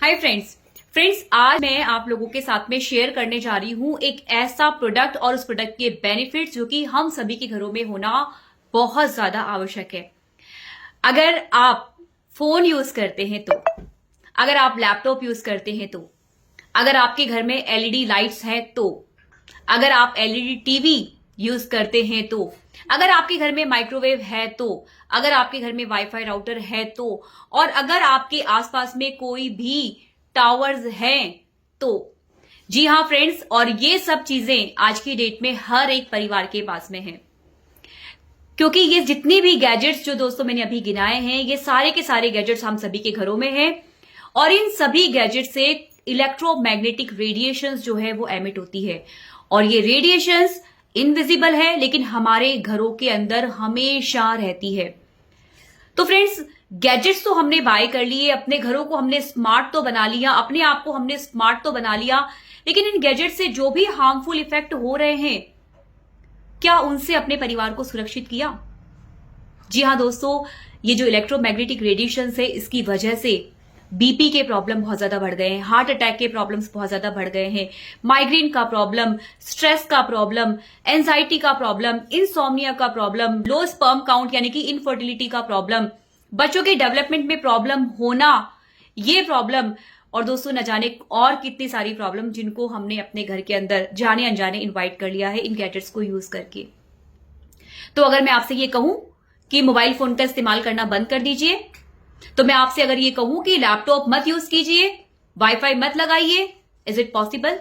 Hi friends आज मैं आप लोगों के साथ में शेयर करने जा रही हूं एक ऐसा प्रोडक्ट और उस प्रोडक्ट के बेनिफिट्स जो कि हम सभी के घरों में होना बहुत ज्यादा आवश्यक है। अगर आप फोन यूज करते हैं तो, अगर आप लैपटॉप यूज करते हैं तो, अगर आपके घर में एलईडी लाइट्स है तो, अगर आप एलईडी टीवी यूज करते हैं तो, अगर आपके घर में माइक्रोवेव है तो, अगर आपके घर में वाईफाई राउटर है तो, और अगर आपके आसपास में कोई भी टावर्स हैं तो, जी हां फ्रेंड्स, और ये सब चीजें आज की डेट में हर एक परिवार के पास में है। क्योंकि ये जितनी भी गैजेट्स जो दोस्तों मैंने अभी गिनाए हैं, ये सारे के सारे गैजेट्स हम सभी के घरों में हैं और इन सभी गैजेट से इलेक्ट्रोमैग्नेटिक रेडिएशंस जो है वो एमिट होती है और ये रेडिएशंस इनविजिबल है लेकिन हमारे घरों के अंदर हमेशा रहती है। तो फ्रेंड्स, गैजेट्स तो हमने बाय कर लिए, अपने घरों को हमने स्मार्ट तो बना लिया, अपने आप को हमने स्मार्ट तो बना लिया, लेकिन इन गैजेट से जो भी हार्मफुल इफेक्ट हो रहे हैं, क्या उनसे अपने परिवार को सुरक्षित किया? जी हां दोस्तों, ये जो इलेक्ट्रोमैग्नेटिक रेडिएशंस है, इसकी वजह से बीपी के प्रॉब्लम बहुत ज्यादा बढ़ गए हैं, हार्ट अटैक के प्रॉब्लम्स बहुत ज्यादा बढ़ गए हैं, माइग्रेन का प्रॉब्लम, स्ट्रेस का प्रॉब्लम, एंजाइटी का प्रॉब्लम, इंसोम्निया का प्रॉब्लम, लो स्पर्म काउंट यानी कि इनफर्टिलिटी का प्रॉब्लम, बच्चों के डेवलपमेंट में प्रॉब्लम होना, ये प्रॉब्लम, और दोस्तों न जाने और कितनी सारी प्रॉब्लम जिनको हमने अपने घर के अंदर जाने अनजाने इन्वाइट कर लिया है इन गैजेट्स को यूज करके। तो अगर मैं आपसे ये कहूं कि मोबाइल फोन का इस्तेमाल करना बंद कर दीजिए, तो मैं आपसे अगर ये कहूं कि लैपटॉप मत यूज कीजिए, वाईफाई मत लगाइए, इज इट पॉसिबल?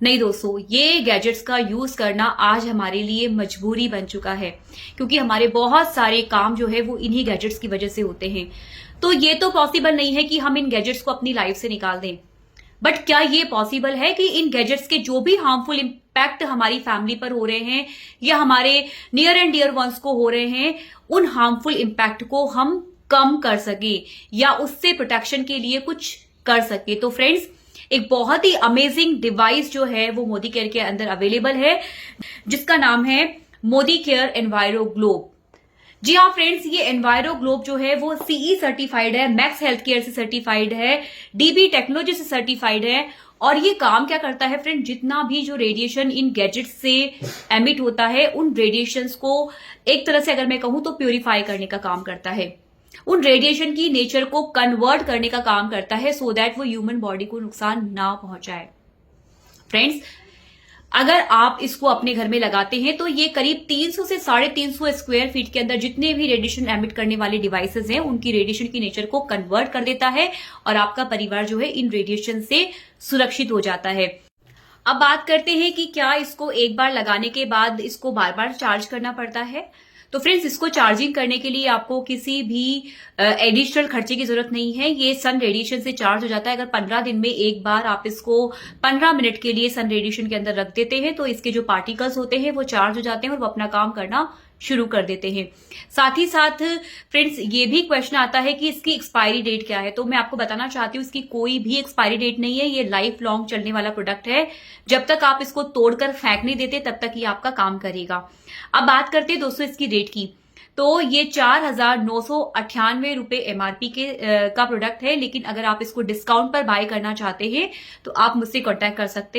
नहीं दोस्तों, ये गैजेट्स का यूज करना आज हमारे लिए मजबूरी बन चुका है क्योंकि हमारे बहुत सारे काम जो है वो इन्हीं गैजेट्स की वजह से होते हैं। तो ये तो पॉसिबल नहीं है कि हम इन गैजेट्स को अपनी लाइफ से निकाल दें, बट क्या ये पॉसिबल है कि इन गैजेट्स के जो भी हार्मफुल इंपैक्ट हमारी फैमिली पर हो रहे हैं या हमारे नियर एंड डियर वंस को हो रहे हैं, उन हार्मफुल इंपैक्ट को हम कम कर सके या उससे प्रोटेक्शन के लिए कुछ कर सके? तो फ्रेंड्स, एक बहुत ही अमेजिंग डिवाइस जो है वो मोदी केयर के अंदर अवेलेबल है जिसका नाम है मोदी केयर एनवायरो ग्लोब। जी हाँ फ्रेंड्स, ये एनवायरो ग्लोब जो है वो सीई सर्टिफाइड है, मैक्स हेल्थ केयर से सर्टिफाइड है, डीबी टेक्नोलॉजी से सर्टिफाइड है। और ये काम क्या करता है फ्रेंड, जितना भी जो रेडिएशन इन गैजेट्स से एमिट होता है उन रेडिएशंस को एक तरह से अगर मैं कहूं तो प्यूरिफाई करने का काम करता है, उन रेडिएशन की नेचर को कन्वर्ट करने का काम करता है सो दैट वो ह्यूमन बॉडी को नुकसान ना पहुंचाए। फ्रेंड्स, अगर आप इसको अपने घर में लगाते हैं तो ये करीब 300 से 350 स्क्वायर फीट के अंदर जितने भी रेडिएशन एमिट करने वाले डिवाइसेस हैं उनकी रेडिएशन की नेचर को कन्वर्ट कर देता है और आपका परिवार जो है इन रेडिएशन से सुरक्षित हो जाता है। अब बात करते हैं कि क्या इसको एक बार लगाने के बाद इसको बार बार चार्ज करना पड़ता है? तो फ्रेंड्स, इसको चार्जिंग करने के लिए आपको किसी भी एडिशनल खर्चे की जरूरत नहीं है। ये सन रेडिएशन से चार्ज हो जाता है। अगर 15 दिन में एक बार आप इसको 15 मिनट के लिए सन रेडिएशन के अंदर रख देते हैं तो इसके जो पार्टिकल्स होते हैं वो चार्ज हो जाते हैं और वो अपना काम करना शुरू कर देते हैं। साथ ही साथ फ्रेंड्स, ये भी क्वेश्चन आता है कि इसकी एक्सपायरी डेट क्या है, तो मैं आपको बताना चाहती हूँ इसकी कोई भी एक्सपायरी डेट नहीं है। ये लाइफ लॉन्ग चलने वाला प्रोडक्ट है। जब तक आप इसको तोड़कर फेंक नहीं देते तब तक ये आपका काम करेगा। अब बात करते हैं दोस्तों इसकी रेट की, तो ये 4,998 रुपए एमआरपी का प्रोडक्ट है, लेकिन अगर आप इसको डिस्काउंट पर बाय करना चाहते हैं तो आप मुझसे कॉन्टैक्ट कर सकते हैं।